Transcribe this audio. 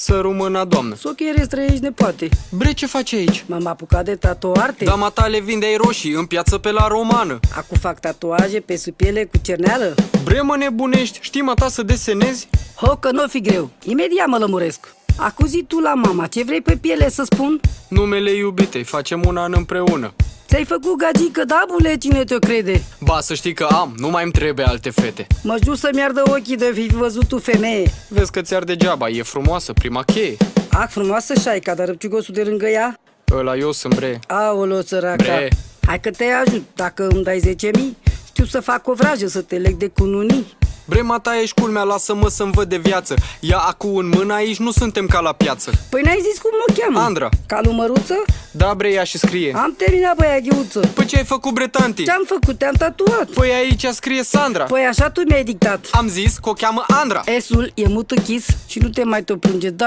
Să rămână, doamnă. S-o chere străiești nepoate. Bre, ce faci aici? M-am apucat de tatuarte. Dama tale vindeai roșii în piață pe la Romană. Acu fac tatuaje pe sub piele cu cerneală. Bre, mă nebunești, știi mata să desenezi? Ho, că n-o fi greu. Imediat mă lămuresc. Acu zi tu la mama, ce vrei pe piele să spun? Numele iubitei, facem un an împreună. Ți-ai făcut gagică, da, bule, cine te-o crede? Ba, să știi că am, nu mai îmi trebuie alte fete. Mă jur să-mi ardă ochii de fi văzut tu femeie. Vezi că ți-ar degeaba, e frumoasă, prima cheie. Ac, frumoasă șaica, dar răpciugosul de lângă ea? Ăla eu sunt, bre. Aolo, săraca. Bre. Hai că te ajut, dacă îmi dai 10.000, știu să fac o vrajă, să te leg de cununii. Bre, mata, ești culmea, lasă-mă să-mi văd de viață. Ia acu în mână, aici nu suntem ca la piață. Păi n-ai zis cum mă cheamă? Andra. Calu Măruță? Da, bre, ia și scrie. Am terminat, băia ghiuță. Păi ce ai făcut, bre, tanti? Ce-am făcut? Te-am tatuat. Păi aici scrie Sandra. Păi așa tu mi-ai dictat. Am zis că o cheamă Andra. S-ul e mut închis și nu te mai tot plânge, da.